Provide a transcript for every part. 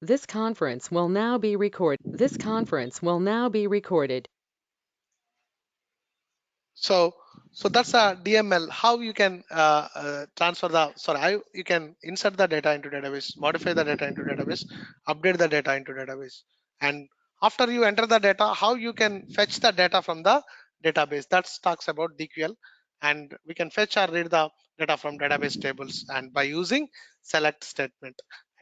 This conference will now be recorded. This conference will now be recorded. So that's a DML. How you can transfer the you can insert the data into database, modify the data into database, update the data into database, and after you enter the data, how you can fetch the data from the database. That talks about DQL, and we can fetch or read the data from database tables, and by using select statement.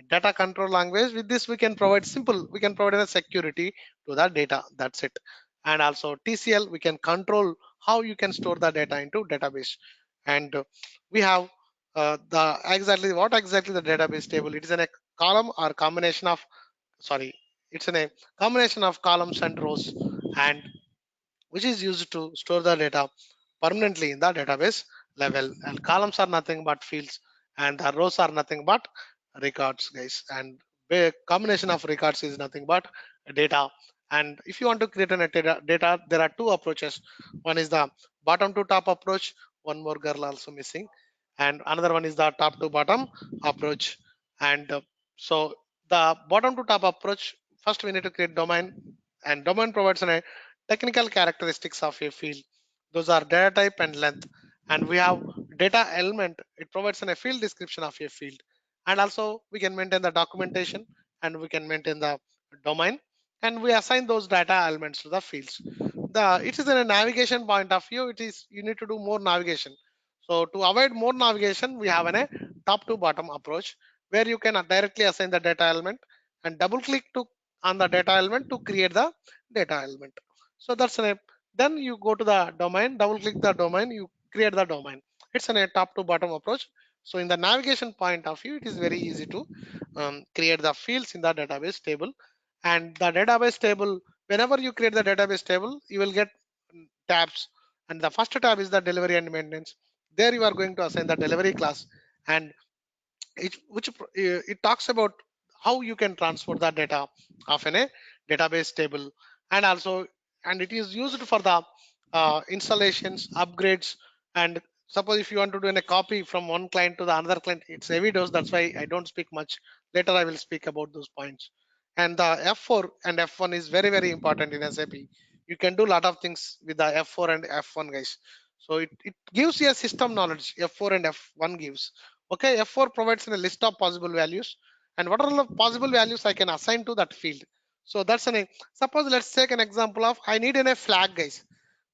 Data control language, with this we can provide simple, we can provide a security to the data. That's it. And also TCL, we can control how you can store the data into database. And we have the exactly what exactly the database table. It is in a column or combination of it's in a combination of columns and rows, and which is used to store the data permanently in the database level. And columns are nothing but fields, and the rows are nothing but records, guys. And the combination of records is nothing but data. And if you want to create a data, there are two approaches. One is the bottom to top approach. One more girl also missing, and another one is the top to bottom approach. And so the bottom to top approach, first we need to create domain, and domain provides an technical characteristics of a field. Those are data type and length. And we have data element. It provides a field description of a field. And also we can maintain the documentation, and we can maintain the domain, and we assign those data elements to the fields. It is in a navigation point of view. It is, you need to do more navigation. So to avoid more navigation, we have a top to bottom approach, where you can directly assign the data element and double click to on the data element to create the data element. So that's an then you go to the domain, double click the domain, you create the domain. It's a top to bottom approach. So in the navigation point of view, it is very easy to create the fields in the database table. And the database table, whenever you create the database table, you will get tabs. And the first tab is the delivery and maintenance. There you are going to assign the delivery class, and it talks about how you can transfer the data of a database table. And also, and it is used for the installations, upgrades. And suppose if you want to do a copy from one client to the another client, it's heavy dose. That's why I don't speak much. Later I will speak about those points. And the F4 and F1 is very very important in SAP. You can do a lot of things with the F4 and F1, guys. So it gives you a system knowledge. F4 and F1 gives. Okay, F4 provides a list of possible values, and what are the possible values I can assign to that field. So that's an suppose let's take an example of I need a flag, guys.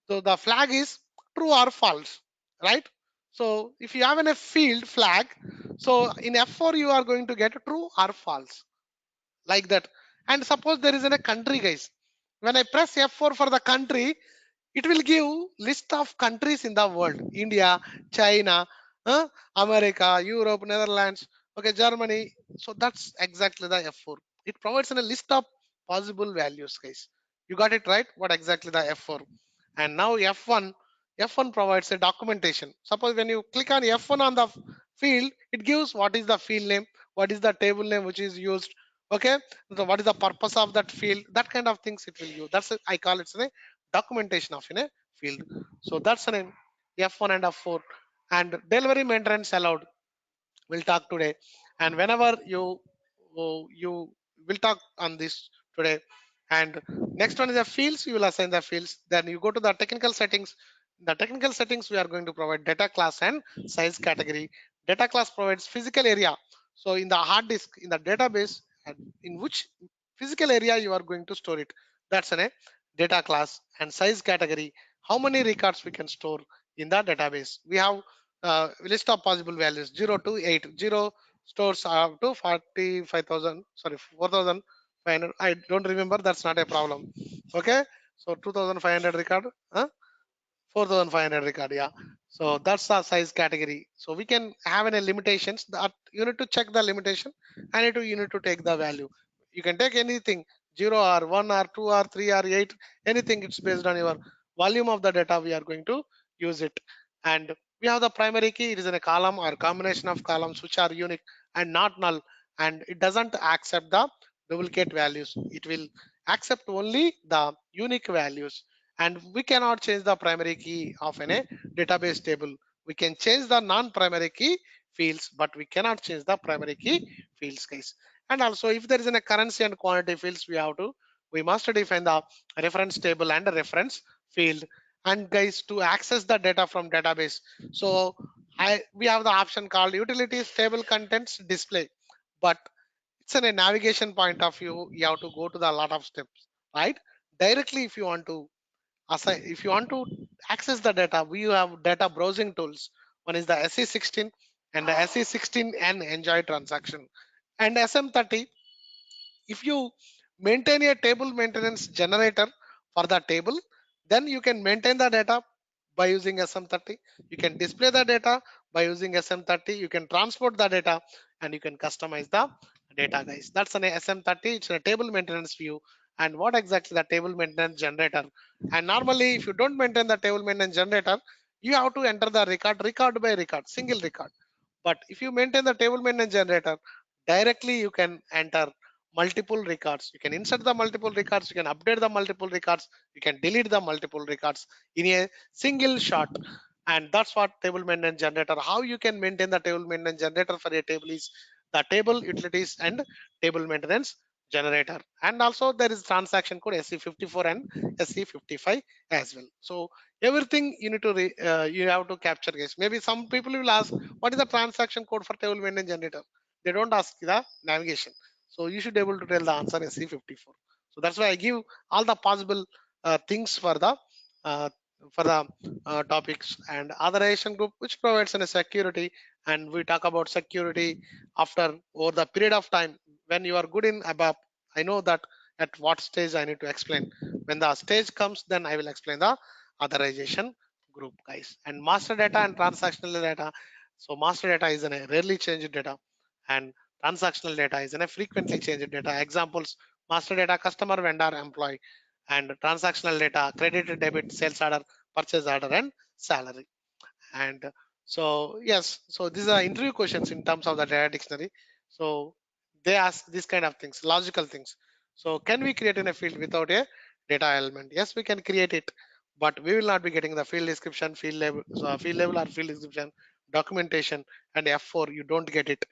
So the flag is true or false, right? So if you have in a field flag, so in F4 you are going to get true or false, like that. And suppose there is in a country, guys. When I press F4 for the country, it will give list of countries in the world: India, China, America, Europe, Netherlands, okay, Germany. So that's exactly the F4. It provides a list of possible values, guys. You got it right, what exactly the F4. And now F1 provides a documentation. Suppose when you click on F1 on the field, it gives what is the field name, what is the table name which is used, okay, so what is the purpose of that field, that kind of things it will use. That's I call it a documentation of in a field. So that's an F1 and F4. And delivery maintenance allowed, we'll talk today. And whenever you will talk on this today. And next one is the fields. You will assign the fields. Then you go to the technical settings. In the technical settings, we are going to provide data class and size category. Data class provides physical area. So in the hard disk, in the database, and in which physical area you are going to store it, that's a data class. And size category, how many records we can store in the database. We have list of possible values 0 to 8. 0 stores up to 45,000, sorry, 4,500. I don't remember, that's not a problem. Okay, so 2,500 record, 4,500 record, yeah. So that's the size category. So we can have any limitations that you need to check the limitation, and you need to take the value. You can take anything, 0 or 1 or 2 or 3 or 8, anything. It's based on your volume of the data we are going to use it. And we have the primary key. It is in a column or combination of columns which are unique and not null, and it doesn't accept the duplicate values. It will accept only the unique values. And we cannot change the primary key of a database table. We can change the non-primary key fields, but we cannot change the primary key fields, guys. And also if there is a currency and quantity fields, we must define the reference table and the reference field. And guys, to access the data from database, so we have the option called utilities table contents display, but it's in a navigation point of view, you have to go to the lot of steps, right? Directly if you want to if you want to access the data, we have data browsing tools. One is the SE16 and the SE16 and enjoy transaction. And SM30, if you maintain a table maintenance generator for the table, then you can maintain the data by using SM30. You can display the data by using SM30. You can transport the data and you can customize the data, guys. That's an SM30. It's a table maintenance view. And what exactly the table maintenance generator? And normally, if you don't maintain the table maintenance generator, you have to enter the record by record, single record. But if you maintain the table maintenance generator, directly you can enter multiple records. You can insert the multiple records, you can update the multiple records, you can delete the multiple records in a single shot. And that's what table maintenance generator. How you can maintain the table maintenance generator for a table is the table utilities and table maintenance generator. And also there is transaction code SC54 and SC55 as well. So everything you need to you have to capture, guys. Maybe some people will ask, what is the transaction code for table maintenance generator? They don't ask the navigation. So you should be able to tell the answer is C54. So that's why I give all the possible things uh, for the topics. And authorization group, which provides a security, and we talk about security after over the period of time when you are good in ABAP. I know that at what stage I need to explain. When the stage comes, then I will explain the authorization group, guys. And master data and transactional data. So master data is a rarely changed data, and transactional data is a frequently changed data. Examples: master data, customer, vendor, employee; and transactional data, credit, debit, sales order, purchase order, and salary. And so yes, so these are interview questions in terms of the data dictionary. So they ask these kind of things, logical things. So can we create in a field without a data element? Yes, we can create it, but we will not be getting the field description, field label, so field label or field description, documentation, and F4 you don't get it.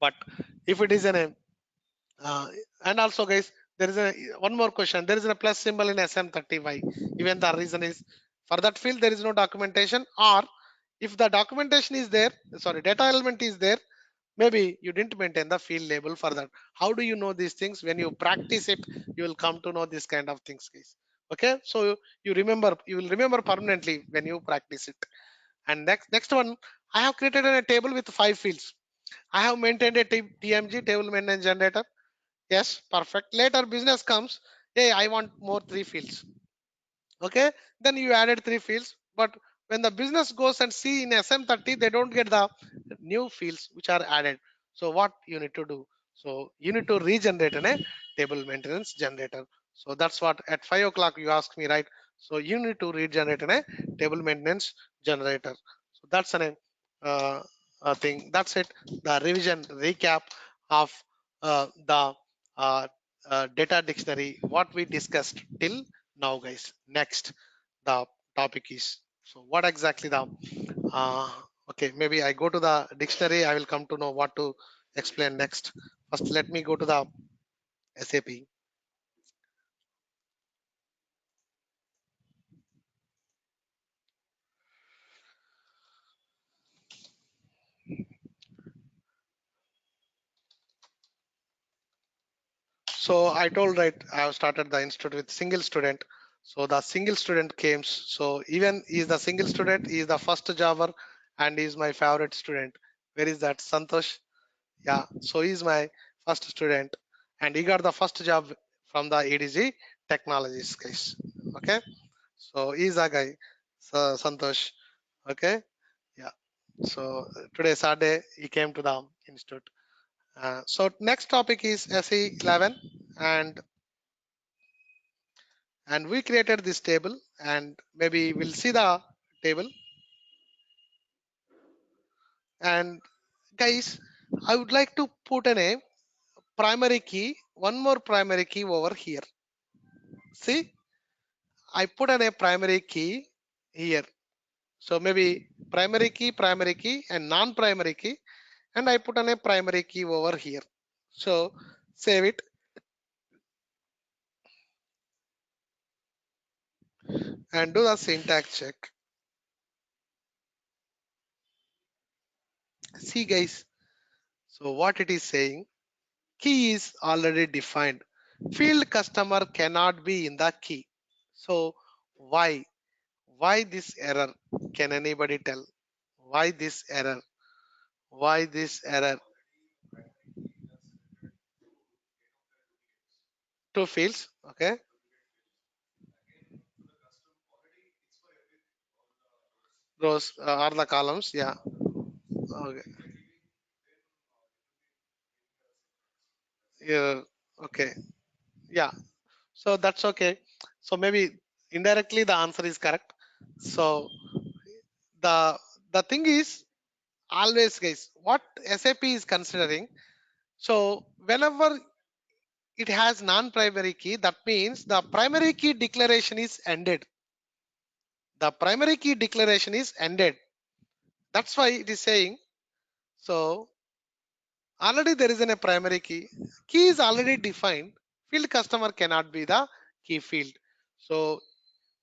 But if it is an uh, and also, guys, there is a one more question. There is a plus symbol in SM30. Even the reason is for that field there is no documentation, or if the documentation is there, sorry, data element is there, maybe you didn't maintain the field label for that. How do you know these things? When you practice it, you will come to know this kind of things, guys. Okay, so you will remember permanently when you practice it. And next one, I have created a table with 5 fields. I have maintained a TMG, table maintenance generator. Yes, perfect. Later business comes, hey, I want more 3 fields. Okay, then you added 3 fields, but when the business goes and see in SM30, they don't get the new fields which are added. So what you need to do? So you need to regenerate a table maintenance generator. So that's what at 5 o'clock you asked me, right? So you need to regenerate a table maintenance generator. So that's a thing. That's it. The revision recap of the uh, data dictionary, what we discussed till now, guys. Next, the topic is, so what exactly the uh, okay, maybe I go to the dictionary, I will come to know what to explain next. First, let me go to the SAP. So I told, right, I have started the institute with single student. So the single student came. So even is the single student, he is the first jobber and he is my favorite student. Where is that? Santosh. Yeah, so he's my first student and he got the first job from the ADG Technologies, guys. Okay, so he's a guy, so Santosh. Okay, yeah. So today Saturday he came to the institute. So next topic is SE11, and we created this table, and maybe we'll see the table. And guys, I would like to put in a primary key, one more primary key over here. See, I put in a primary key here. So maybe primary key, and non-primary key, and I put in a primary key over here. So Save it and do the syntax check. See guys, so what it is saying, key is already defined. Field customer cannot be in the key. So why? Why this error? Can anybody tell? Why this error? Why this error? Two fields, okay? Rows are the columns, yeah. Okay. Yeah. Okay. Yeah. So that's okay. So maybe indirectly the answer is correct. So the thing is always guys what SAP is considering. So whenever it has non-primary key, that means the primary key declaration is ended. The primary key declaration is ended. That's why it is saying. So already there is a primary key. Key is already defined. Field customer cannot be the key field. So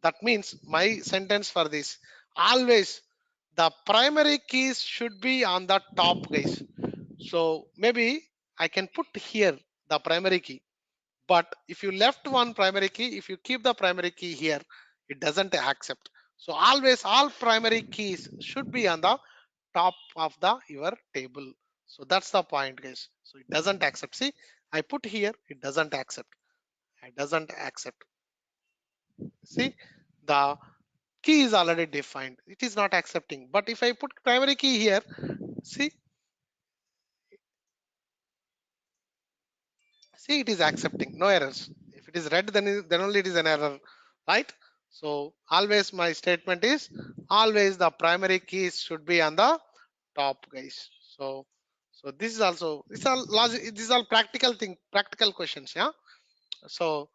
that means my sentence for this, always the primary keys should be on the top guys. So maybe I can put here the primary key, but if you left one primary key, if you keep the primary key here, it doesn't accept. So always all primary keys should be on the top of the your table. So that's the point guys. So it doesn't accept. See, I put here, it doesn't accept. It doesn't accept. See, the key is already defined. It is not accepting. But if I put primary key here, see it is accepting. No errors. If it is red, then only it is an error, right? So always my statement is always the primary keys should be on the top, guys. So this is also it's all logic. These are practical thing, practical questions. Yeah. So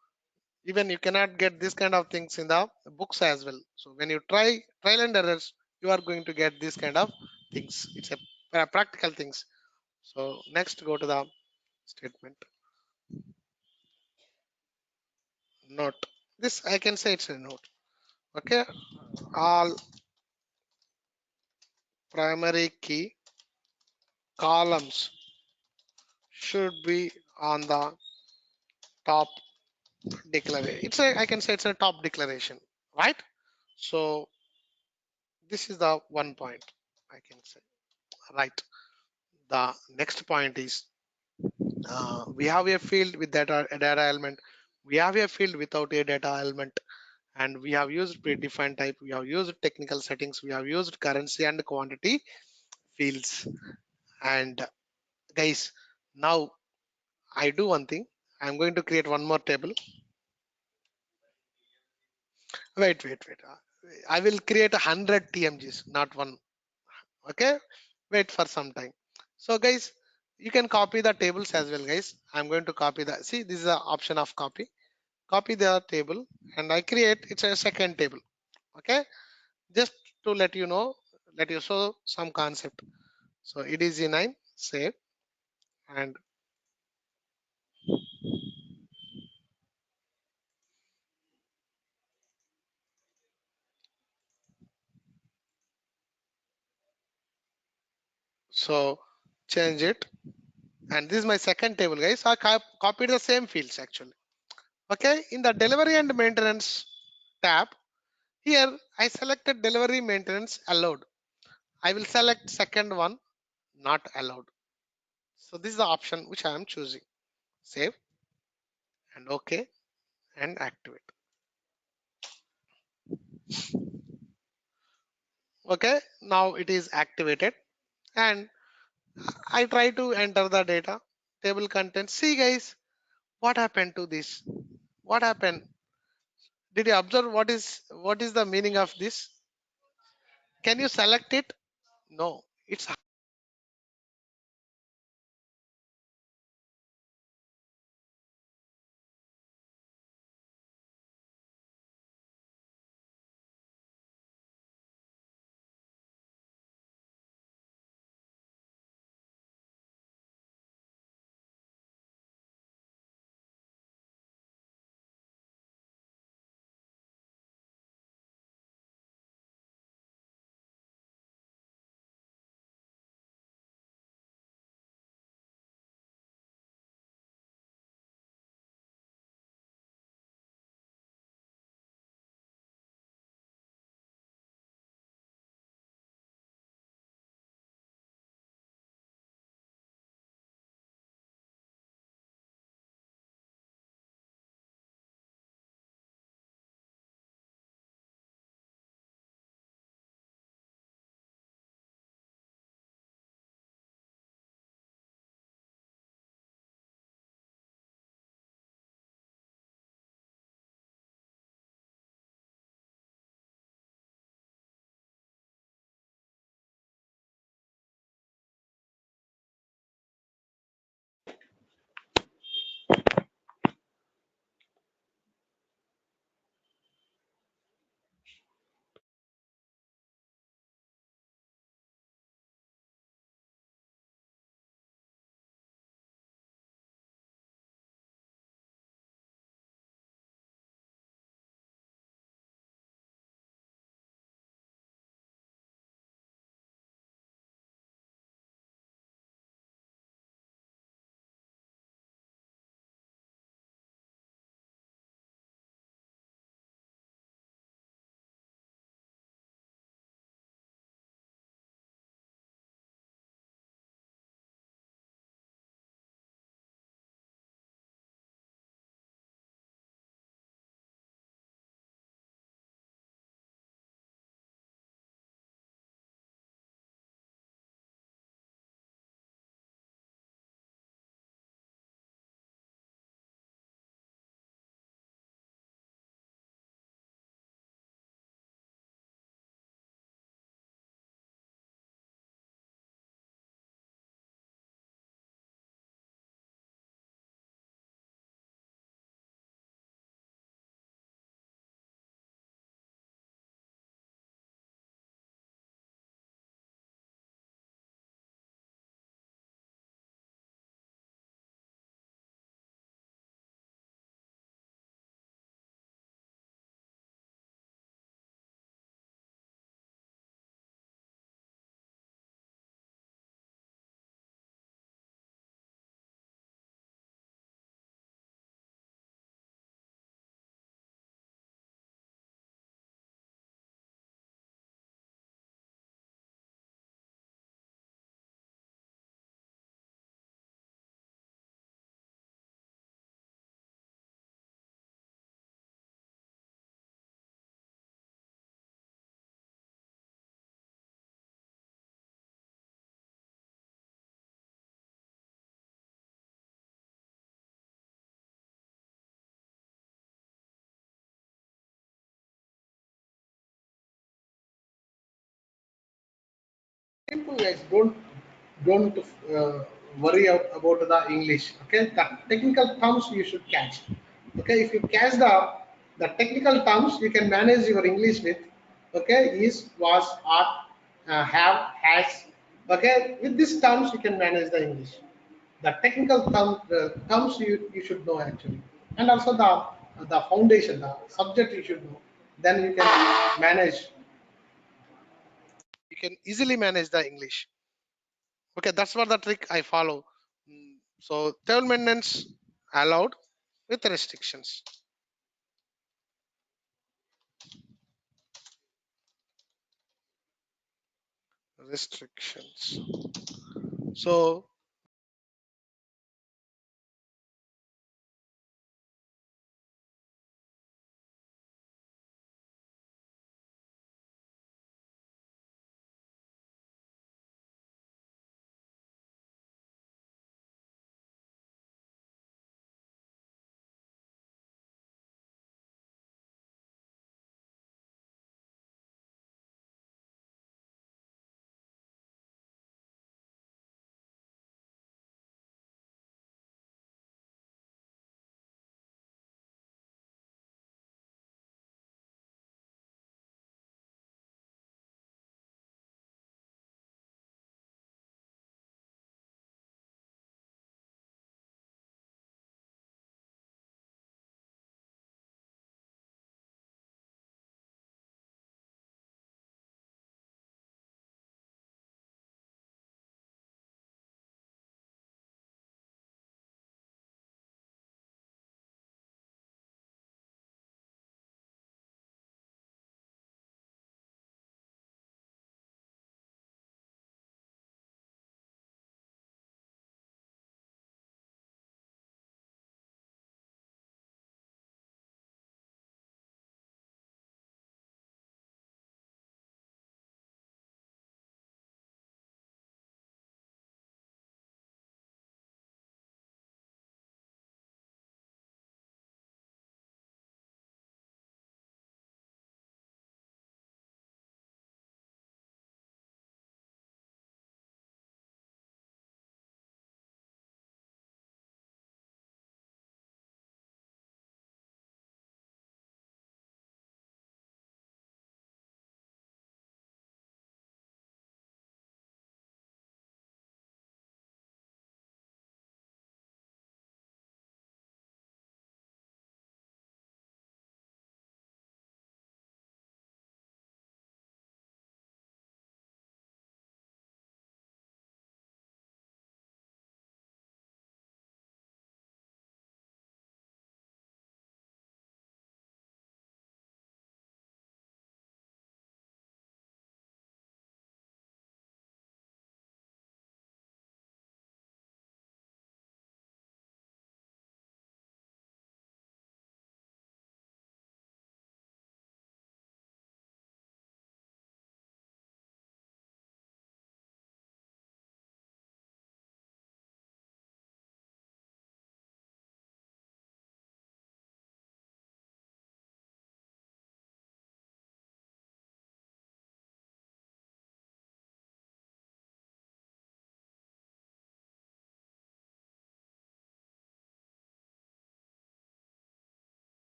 even you cannot get this kind of things in the books as well. So when you try trial and errors, you are going to get this kind of things. It's a practical things. So next go to the statement. Note. This I can say it's a note. Okay. All primary key columns should be on the top declaration. It's a I can say it's a top declaration, right? So this is the one point I can say. Right. The next point is we have a field with data element. We have a field without a data element, and we have used predefined type. We have used technical settings. We have used currency and quantity fields. And guys, now I do one thing. I'm going to create one more table. Wait. I will create 100 TMGs, not one. Okay. Wait for some time. So guys, you can copy the tables as well, guys. I'm going to copy the. See, this is the option of copy. Copy the table, and I create. It's a second table. Okay. Just to let you know, let you show some concept. So it is E9 save, and so change it. And this is my second table, guys. I copied the same fields actually. Okay, in the delivery and maintenance tab, here I selected delivery maintenance allowed. I will select second one, not allowed. So this is the option which I am choosing. Save and OK and activate. Okay, now it is activated, and I try to enter the data table content. See guys, what happened to this? What happened? Did you observe what is the meaning of this? Can you select it? No, it's simple guys. Don't worry about the English. Okay, the technical terms you should catch. Okay, if you catch the technical terms, you can manage your English with. Okay, is, was, are, have, has. Okay, with these terms you can manage the English. The technical terms you should know actually, and also the foundation, the subject you should know. Then you can manage. You can easily manage the English. Okay, that's what the trick I follow. So table maintenance allowed with restrictions. Restrictions. So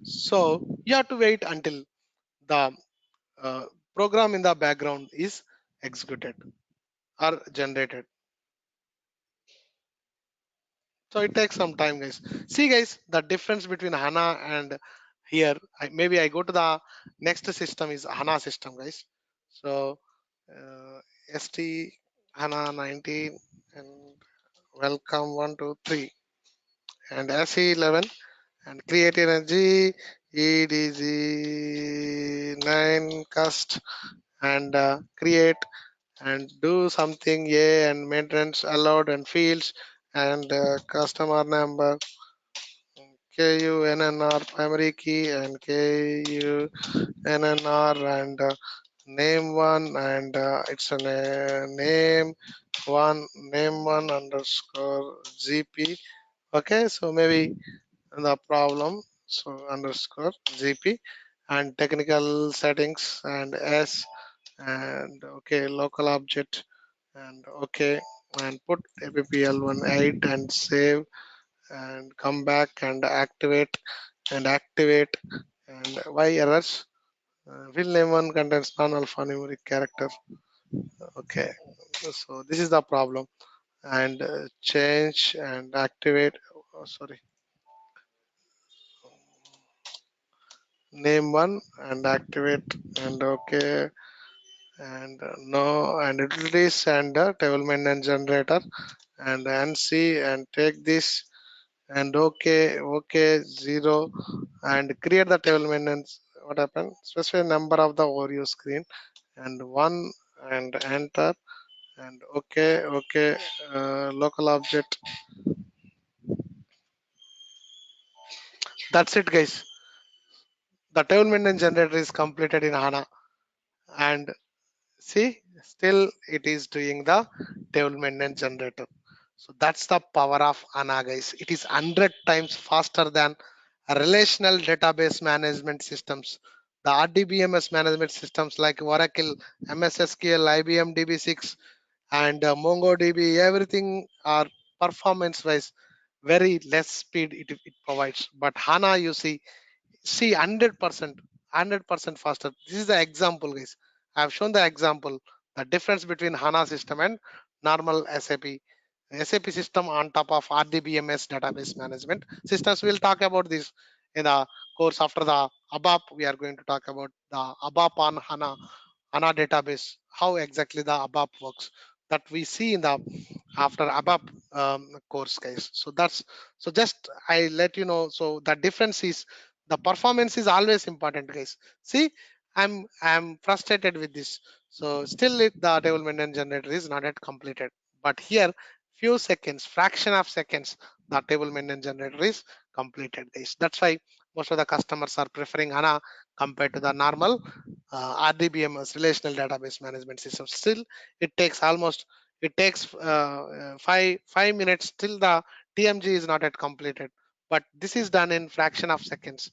So you have to wait until the uh, program in the background is executed or generated. So it takes some time, guys. See, guys, the difference between HANA and here. Maybe I go to the next system is HANA system, guys. So ST HANA 19 and welcome 123 and SE 11 and create energy EDG 9 cast and create and do something A and maintenance allowed and fields and customer number KUNNR primary key and KUNNR and name one and it's a name one underscore GP. Okay, so maybe the problem so underscore GP and technical settings and S and okay local object and okay and put appl18 and save and come back and activate and why errors fill name one contains non-alphanumeric character. Okay, so this is the problem and change and activate, sorry, name one and activate and okay and no and utilities and table maintenance generator and NC and take this and okay 0 and create the table maintenance. What happened? Specify number of the Oreo screen and one and enter and okay local object. That's it, guys. The table maintenance generator is completed in HANA and see still it is doing the table maintenance generator. So that's the power of HANA, guys. It is 100 times faster than relational database management systems. The RDBMS management systems like Oracle, MS SQL, IBM DB6, and MongoDB, everything are performance wise very less speed it provides. But HANA, you see 100% faster. This is the example, guys. I have shown the example, the difference between HANA system and normal SAP system on top of RDBMS database management systems. We'll talk about this in the course after the ABAP. We are going to talk about the ABAP on HANA database, how exactly the ABAP works, that we see in the after ABAP course, guys. So that's so just I let you know. So the difference is the performance is always important, guys. See, I'm frustrated with this. So still the table maintenance generator is not yet completed. But here, few seconds, fraction of seconds, the table maintenance generator is completed, guys. That's why most of the customers are preferring HANA compared to the normal RDBMS relational database management system. Still, it takes 5 minutes till the TMG is not yet completed. But this is done in fraction of seconds.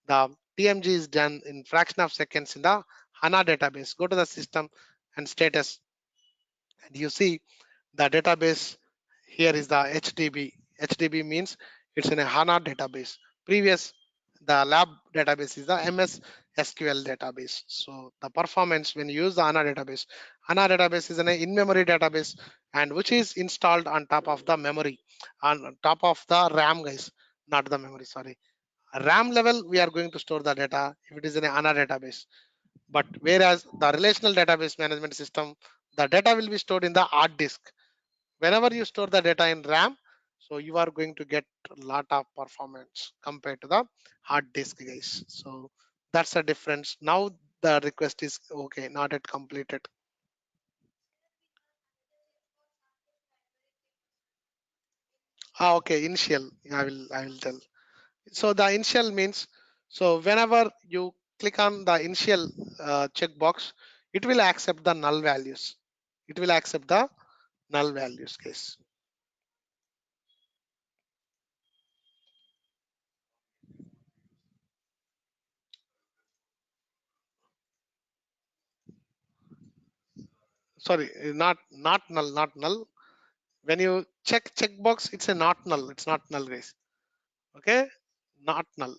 The TMG is done in fraction of seconds in the HANA database. Go to the system and status, and you see the database here is the HDB. HDB means it's in a HANA database. Previous the lab database is the MS SQL database. So the performance when you use the HANA database is an in-memory database and which is installed on top of the memory, on top of the RAM, guys, not the memory. Sorry, RAM level we are going to store the data if it is in a HANA database. But whereas the relational database management system, the data will be stored in the hard disk. Whenever you store the data in RAM, so you are going to get a lot of performance compared to the hard disk, guys. So that's the difference. Now the request is okay, not yet completed. Okay, initial. I will tell. So the initial means, so whenever you click on the initial checkbox, it will accept the null values. It will accept the null values, guys. Sorry, not null, not null. When you checkbox, it's a not null. It's not null, guys. Okay, not null.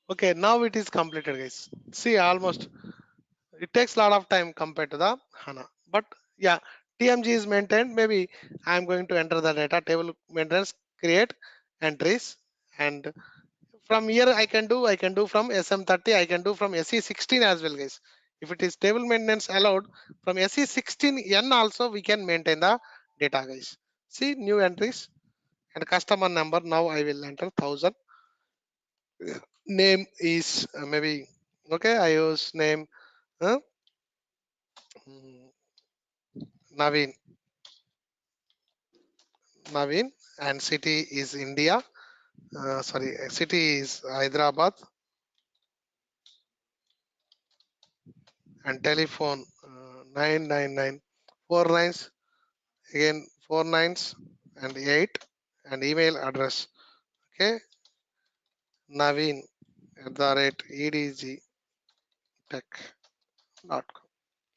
Okay, now it is completed, guys. See, almost it takes a lot of time compared to the HANA. But yeah, TMG is maintained. Maybe I'm going to enter the data table maintenance, create entries, and from here I can do from SM30, I can do from SE16 as well, guys. If it is table maintenance allowed, from SE16N also we can maintain the data, guys. See, new entries and customer number. Now I will enter 1000. Name is maybe okay. I use name uh, mm, Naveen. Naveen, and city is India. Sorry, city is Hyderabad, and telephone 999 four nines, again four nines and 8, and email address. Okay, Naveen at the rate edgtech.com.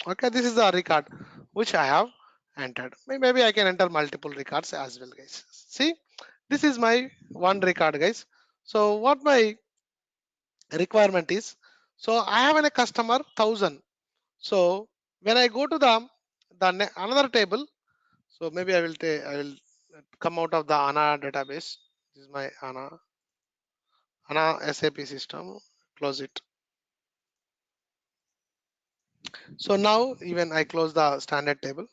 Okay, this is the record which I have entered. Maybe I can enter multiple records as well, guys. See, this is my one record, guys. So what my requirement is, so I have a customer 1000. So when I go to the another table, so maybe I will come out of the ANA database. This is my ANA SAP system. Close it. So now even I close the standard table.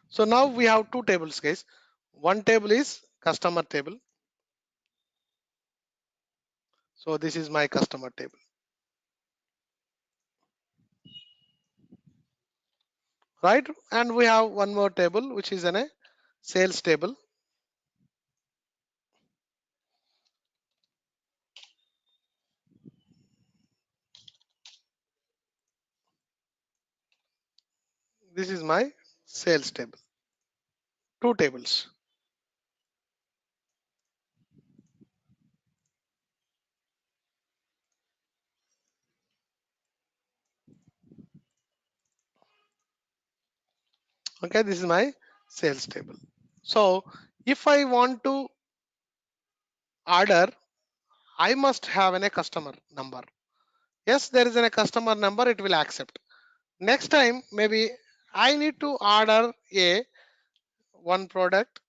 So now we have two tables, guys. One table is customer table. So this is my customer table, right? And we have one more table which is a sales table. This is my sales table. Two tables. Okay, this is my sales table. So if I want to order, I must have a customer number. Yes, there is a customer number, it will accept. Next time, maybe I need to order a one product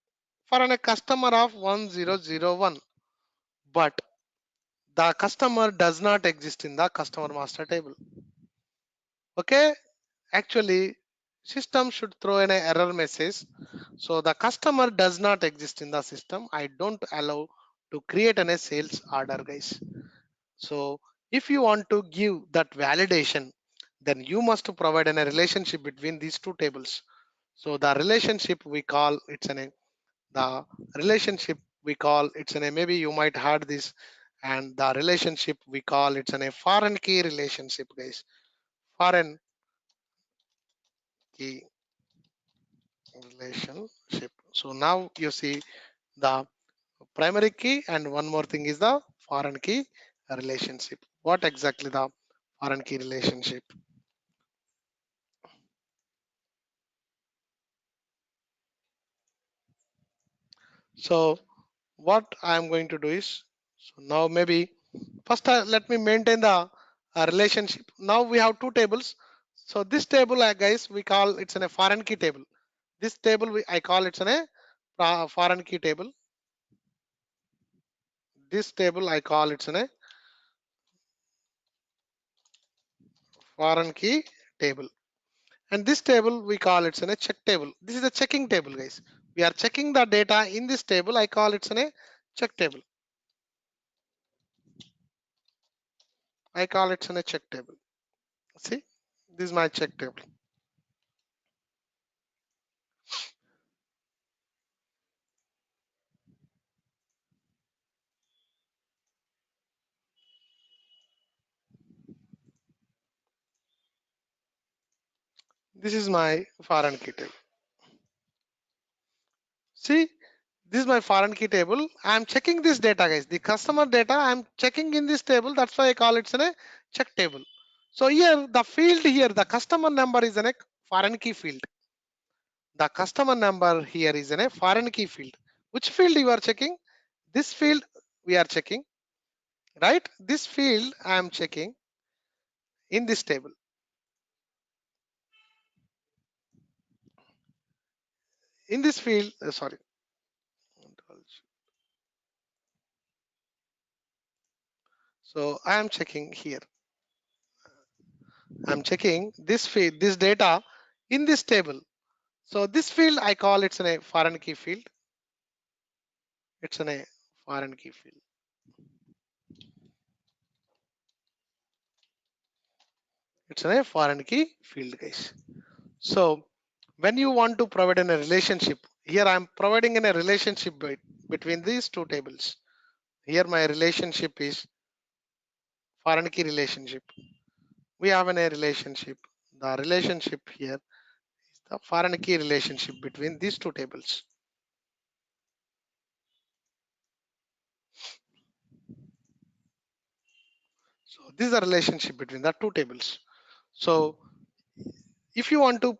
for a customer of 1001, but the customer does not exist in the customer master table. Okay, actually, system should throw in an error message. So the customer does not exist in the system. I don't allow to create a sales order, guys. So if you want to give that validation, then you must provide a relationship between these two tables. So the relationship we call the relationship we call maybe you might heard this, and the relationship we call a foreign key relationship, guys. Foreign key relationship. So now you see the primary key, and one more thing is the foreign key relationship. What exactly the foreign key relationship? So what I am going to do is, so now maybe first let me maintain the relationship. Now we have two tables. So this table, guys, we call it's a foreign key table. This table I call it's a foreign key table. This table I call it's a foreign key table. And this table we call it's a check table. This is a checking table, guys. We are checking the data in this table. I call it's a check table. I call it's a check table. See, this is my check table. This is my foreign key table. See, this is my foreign key table. I'm checking this data, guys. The customer data I'm checking in this table. That's why I call it a check table. So here the field here, the customer number is a foreign key field. The customer number here is in a foreign key field. Which field you are checking? This field we are checking, right? This field I am checking in this table. In this field, sorry. So I am checking here. I'm checking this field, this data in this table. So this field I call it's in a foreign key field. It's in a foreign key field. It's in a foreign key field, guys. So when you want to provide in a relationship, here I'm providing in a relationship between these two tables. Here my relationship is foreign key relationship. We have in a relationship. The relationship here is the foreign key relationship between these two tables. So this is a relationship between the two tables. So if you want to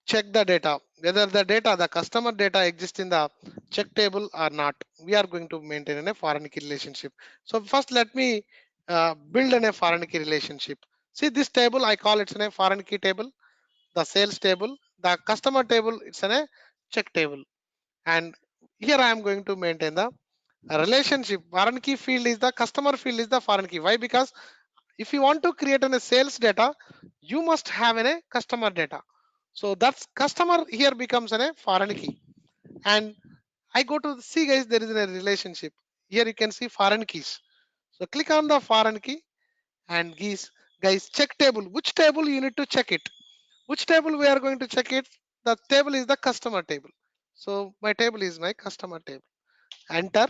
check the data, whether the data, the customer data exists in the check table or not, we are going to maintain in a foreign key relationship. So first let me build in a foreign key relationship. See this table, I call it in a foreign key table, the sales table, the customer table, it's in a check table. And here I am going to maintain the relationship. Foreign key field is the customer field is the foreign key. Why? Because if you want to create a sales data, you must have a customer data. So that's customer here becomes a foreign key. And I go to see guys, there is a relationship. Here you can see foreign keys. So click on the foreign key and guys check table. Which table you need to check it? Which table we are going to check it? The table is the customer table. So my table is my customer table. Enter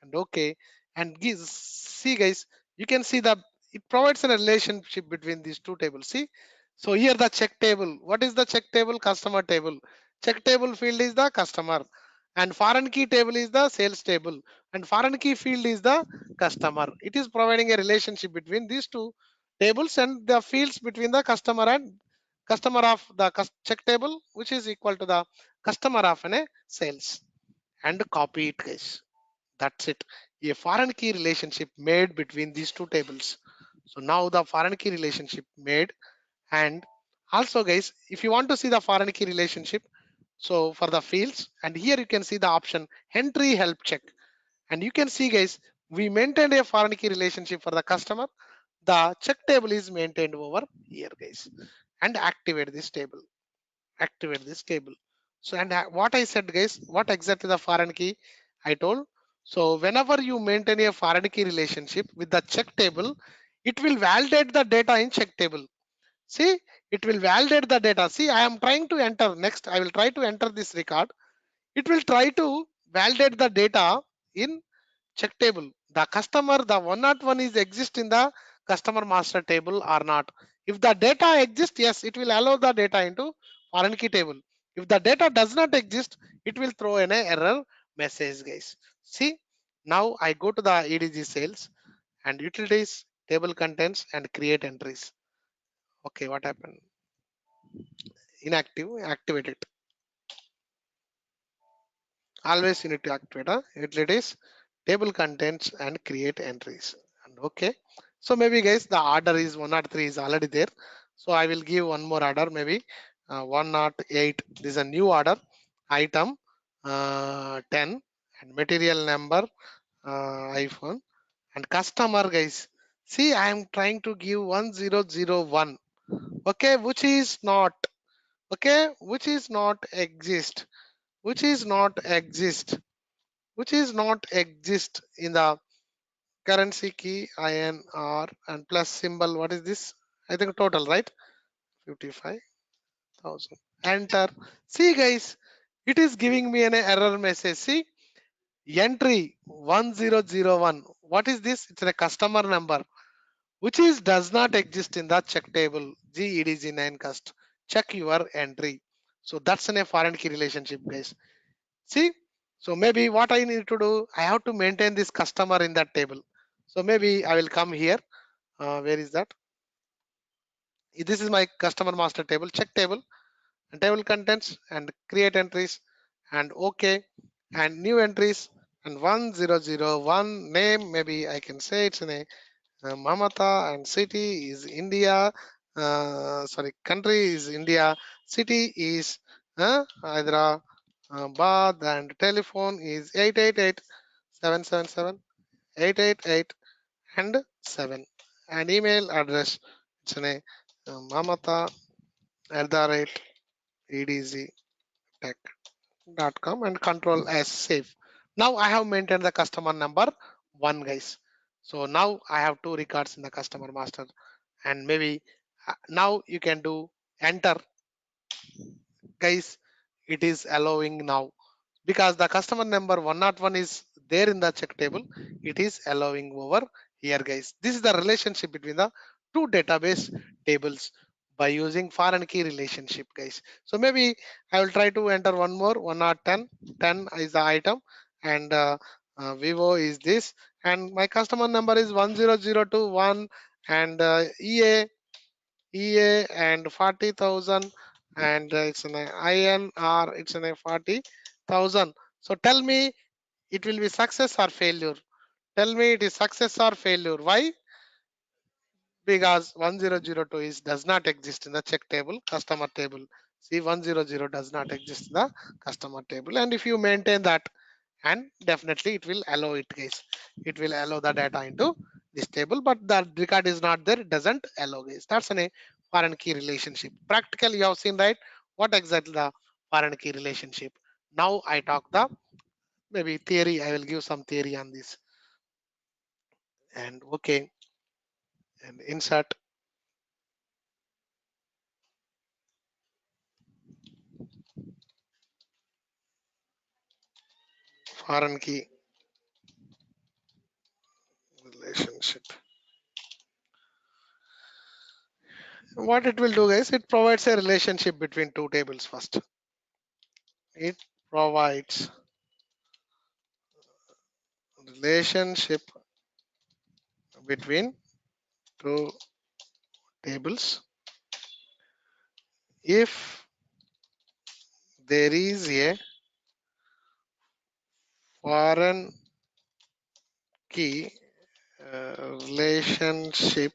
and okay, and see guys, you can see the it provides a relationship between these two tables. See, so here the check table, what is the check table? Customer table. Check table field is the customer, and foreign key table is the sales table, and foreign key field is the customer. It is providing a relationship between these two tables and the fields between the customer and customer of the check table, which is equal to the customer of a sales. And copy it, guys. That's it. A foreign key relationship made between these two tables. So now the foreign key relationship made. And also guys, if you want to see the foreign key relationship, so for the fields, and here you can see the option entry help check. And you can see guys, we maintained a foreign key relationship for the customer. The check table is maintained over here, guys. And activate this table. Activate this table. So and what I said guys, what exactly the foreign key I told. So whenever you maintain a foreign key relationship with the check table, it will validate the data in check table. See, it will validate the data. See, I am trying to enter next. I will try to enter this record. It will try to validate the data in check table. The customer, the 101 is exist in the customer master table or not. If the data exists, yes, it will allow the data into foreign key table. If the data does not exist, it will throw an error message, guys. See, now I go to the EDG sales and utilities, table contents and create entries. Okay, what happened? Inactive, activate it. Always you need to activate utilities, table contents and create entries. And okay, so maybe guys the order is 103 is already there, so I will give one more order, maybe 108. This is a new order, item 10 and material number iPhone and customer, guys. See, I am trying to give 1001. Okay, which is not, okay, which is not exist, which is not exist, which is not exist in the currency key INR and plus symbol. What is this? I think total, right? 55,000. Enter. See guys, it is giving me an error message. See, entry 1001. What is this? It's a customer number which is does not exist in the check table. GEDG9 cust. Check your entry. So that's in a foreign key relationship, guys. See, so maybe what I need to do, I have to maintain this customer in that table. So maybe I will come here. Where is that? This is my customer master table, check table. and table contents and create entries and OK and new entries and 1001 name. Maybe I can say it's in a Mamata, and city is India. Sorry, country is India. City is Hyderabad, and telephone is 888 777 888 and 7. And email address it's a mamata at the rate edgtech.com and control as save. Now I have maintained the customer number 1, guys. So now I have 2 records in the customer master, and maybe now you can do enter, guys. It is allowing now because the customer number 101 is there in the check table. It is allowing over here, guys. This is the relationship between the two database tables by using foreign key relationship, guys. So maybe I will try to enter one more 110. 10 is the item, and vivo is this, and my customer number is 10021, and EA and 40,000, and it's an INR, it's an 40,000. So tell me it will be success or failure. Tell me it is success or failure. Why? Because 1002 is does not exist in the check table, customer table. See, 100 does not exist in the customer table, and if you maintain that, and definitely it will allow it, guys. It will allow the data into this table, but the record is not there. It doesn't allow, guys. That's a foreign key relationship. Practically, you have seen, right? What exactly the foreign key relationship. Now I talk the maybe theory. I will give some theory on this. And okay, and insert foreign key relationship. What it will do, guys, it provides a relationship between two tables first. It provides relationship between two tables if there is a foreign key relationship.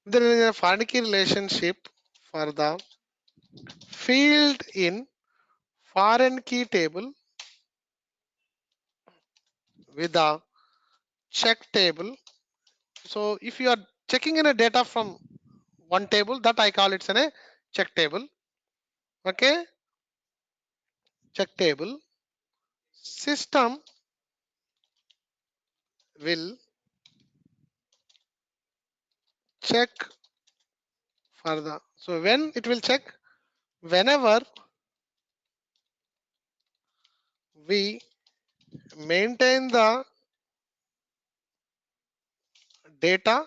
There is a foreign key relationship for the field in foreign key table with the check table. So if you are checking in a data from one table, that I call it's a check table. Okay, check table. System will check for the, so when it will check, whenever we maintain the data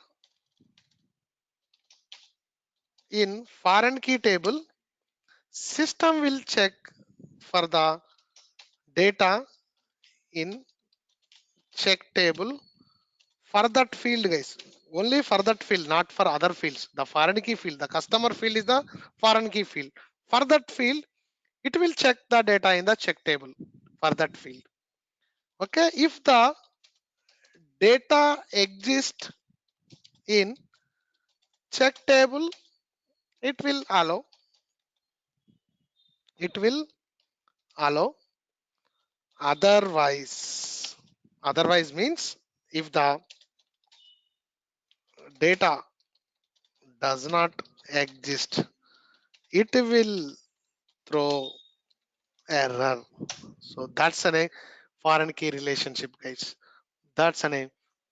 in foreign key table, system will check for the data in check table for that field, guys. Only for that field, not for other fields. The foreign key field, the customer field is the foreign key field. For that field, it will check the data in the check table for that field. Okay, if the data exists in check table, it will allow, it will allow. Otherwise means if the data does not exist, it will throw error. So that's a foreign key relationship, guys. That's a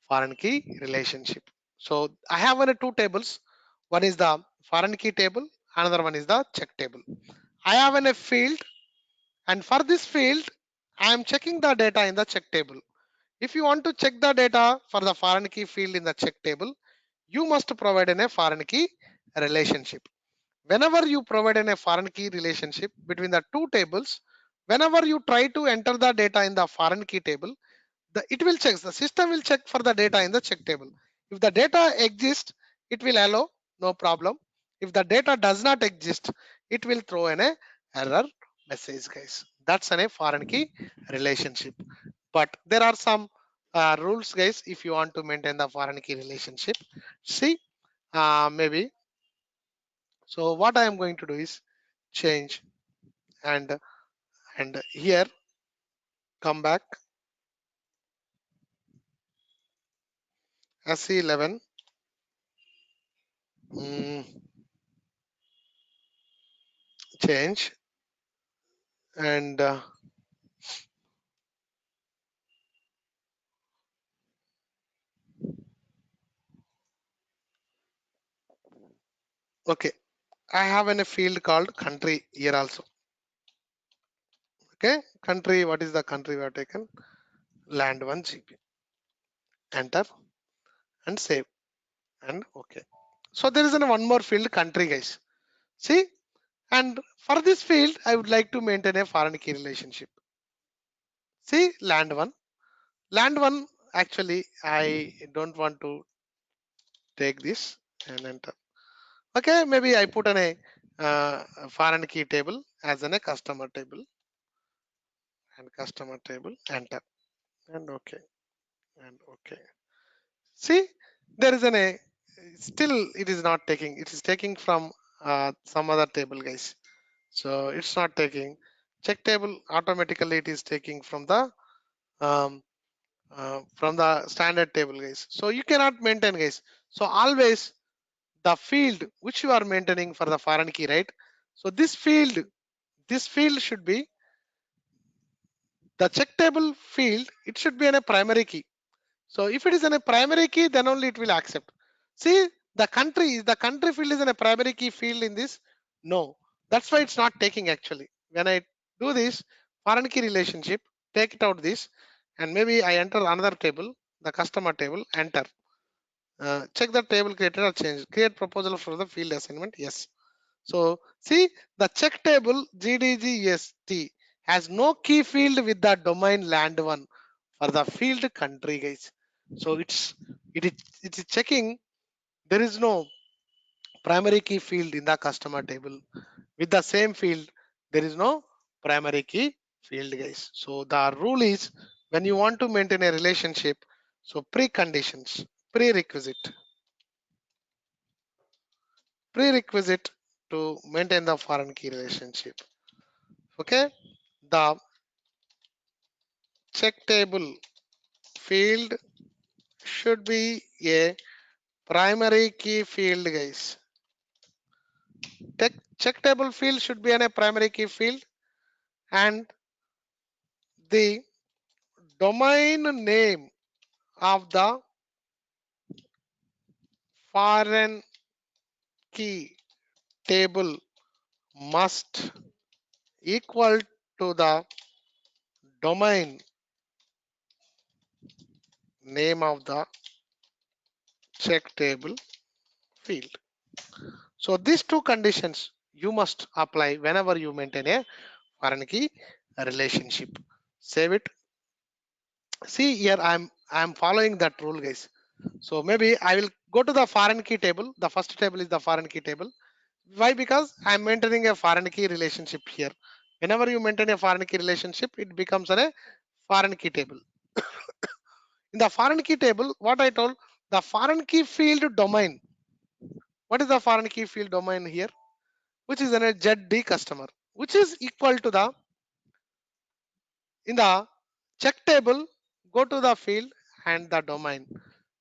foreign key relationship. So I have two tables. One is the foreign key table, another one is the check table. I have a field, and for this field I am checking the data in the check table. If you want to check the data for the foreign key field in the check table, you must provide a foreign key relationship. Whenever you provide a foreign key relationship between the two tables, whenever you try to enter the data in the foreign key table, it will check, the system will check for the data in the check table. If the data exists, it will allow, no problem. If the data does not exist, it will throw an error message, guys. That's a foreign key relationship. But there are some rules, guys, if you want to maintain the foreign key relationship. See, maybe. So what I am going to do is change and here come back SE11, change and okay, I have a field called country here also. Okay, country, what is the country we have taken? Land 1 GB. Enter and save and okay. So there is one more field, country, guys. See, and for this field, I would like to maintain a foreign key relationship. See, land 1. Land 1, actually, I don't want to take this and enter. Okay, maybe I put foreign key table as a customer table and customer table, enter and okay and okay. See, there is still it is not taking. It is taking from some other table, guys. So it's not taking. Check table automatically. It is taking um, from the standard table, guys. So you cannot maintain, guys. So always the field which you are maintaining for the foreign key, right? So this field should be the check table field. It should be in a primary key. So if it is in a primary key, then only it will accept. See, the country field is in a primary key field in this. No, that's why it's not taking actually. When I do this foreign key relationship, take it out this, and maybe I enter another table, the customer table, enter. Check the table created or changed. Create proposal for the field assignment. Yes. So see the check table GDGST has no key field with the domain land 1 for the field country, guys. So it is checking there is no primary key field in the customer table. With the same field, there is no primary key field, guys. So the rule is when you want to maintain a relationship, so preconditions, prerequisite to maintain the foreign key relationship. Okay, the check table field should be a primary key field, guys. Check table field should be a primary key field, and the domain name of the foreign key table must equal to the domain name of the check table field. So these two conditions you must apply whenever you maintain a foreign key relationship. Save it. See here I'm following that rule, guys. So maybe I will go to the foreign key table. The first table is the foreign key table. Why? Because I'm maintaining a foreign key relationship here. Whenever you maintain a foreign key relationship, it becomes a foreign key table. In the foreign key table, what I told, the foreign key field domain. What is the foreign key field domain here? Which is a ZD customer, which is equal to the in the check table, go to the field and the domain,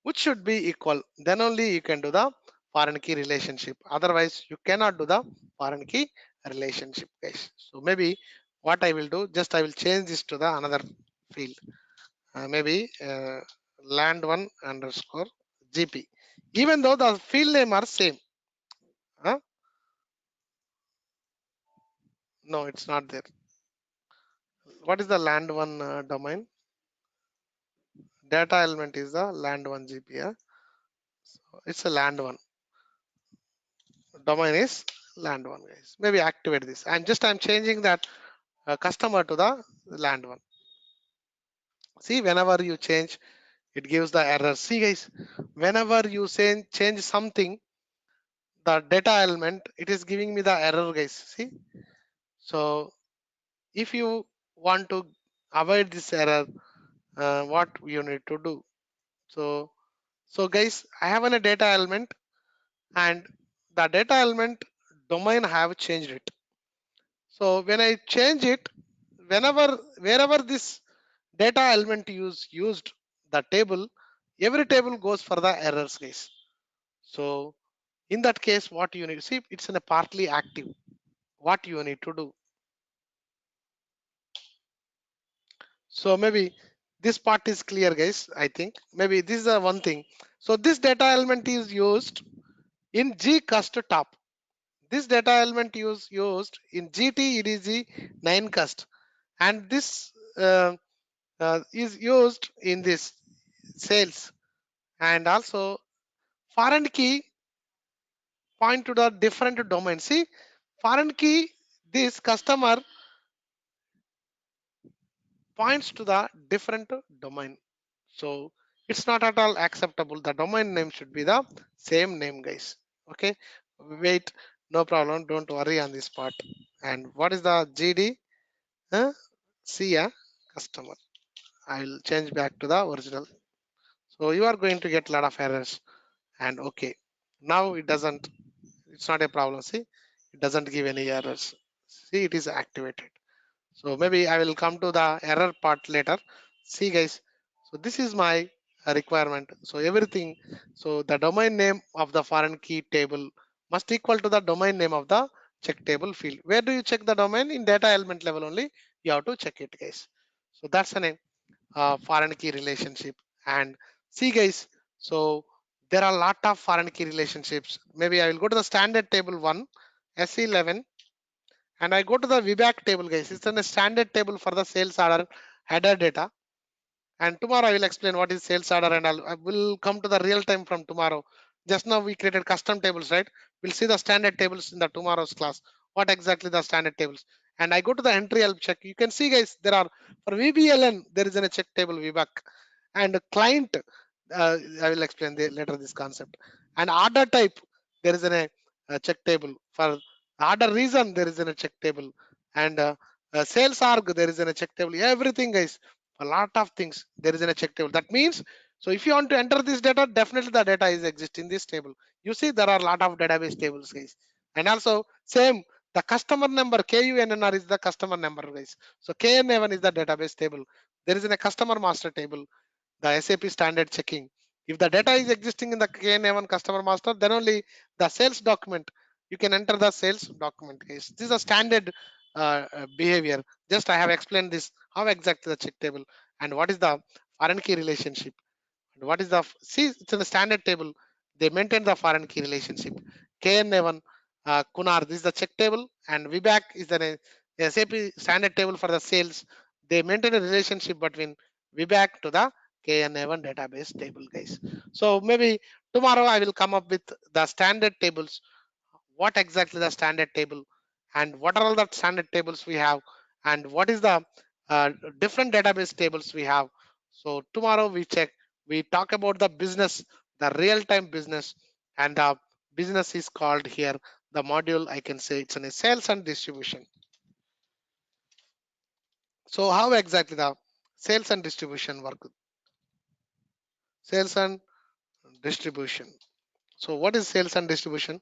which should be equal. Then only you can do the foreign key relationship. Otherwise, you cannot do the foreign key relationship, guys. So maybe what I will do, just I will change this to the another field. Maybe land 1 underscore GP. Even though the field name are same. Huh? No, it's not there. What is the land 1 domain? Data element is the land 1 GP. Yeah? It's a land 1. Domain is land 1, guys. Maybe activate this. I'm changing that customer to the land 1. See, whenever you change, it gives the error. See, guys, whenever you change something, the data element, it is giving me the error, guys. See, so if you want to avoid this error, what you need to do? So guys, I have a data element, and the data element domain have changed it. So when I change it, wherever this data element used the table, every table goes for the errors, guys. So in that case, what you need, see, it's in a partly active. What you need to do? So maybe this part is clear, guys. I think maybe this is a one thing. So this data element is used in G cust top. This data element used in GT EDG 9 cust, and this is used in this sales. And also foreign key point to the different domain. See, foreign key, this customer points to the different domain. So it's not at all acceptable. The domain name should be the same name, guys. Okay, wait, no problem. Don't worry on this part. And what is the GD? Huh? See, customer. I will change back to the original. So you are going to get a lot of errors. And okay, now it doesn't. It's not a problem. See, it doesn't give any errors. See, it is activated. So maybe I will come to the error part later. See, guys, so this is my requirement. So everything, so the domain name of the foreign key table must equal to the domain name of the check table field. Where do you check the domain? In data element level only, you have to check it, guys. So that's the name, foreign key relationship. And see, guys, so there are a lot of foreign key relationships. Maybe I will go to the standard table 1, S11, and I go to the VBAC table, guys. It's a standard table for the sales order header data. And tomorrow I will explain what is sales order, and I will come to the real time from tomorrow. Just now we created custom tables, right? We'll see the standard tables in the tomorrow's class. What exactly the standard tables? And I go to the entry help check. You can see, guys, there are for VBLN there is a check table VBAC, and client. I will explain later this concept. And order type, there is a check table. For order reason, there is a check table. And sales org, there is a check table. Everything, guys, a lot of things there is in a check table. That means, so if you want to enter this data, definitely the data is exist in this table. You see, there are a lot of database tables, guys. And also same, the customer number KUNNR is the customer number, guys. So KNA1 is the database table. There is a customer master table, the SAP standard checking. If the data is existing in the KNA1 customer master, then only the sales document, you can enter the sales document, guys. This is a standard behavior. Just I have explained this, how exactly the check table and what is the foreign key relationship. And what is the, see, it's in the standard table. They maintain the foreign key relationship. KNA1 Kunar, this is the check table, and VBAC is the SAP standard table for the sales. They maintain a relationship between VBAC to the KNA1 database table, guys. So maybe tomorrow I will come up with the standard tables, what exactly the standard table, and what are all the standard tables we have, and what is the different database tables we have. So tomorrow we talk about the business, the real-time business, and the business is called here, the module, I can say it's in a sales and distribution. So how exactly the sales and distribution work? Sales and distribution. So what is sales and distribution,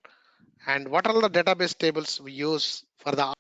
and what are the database tables we use for the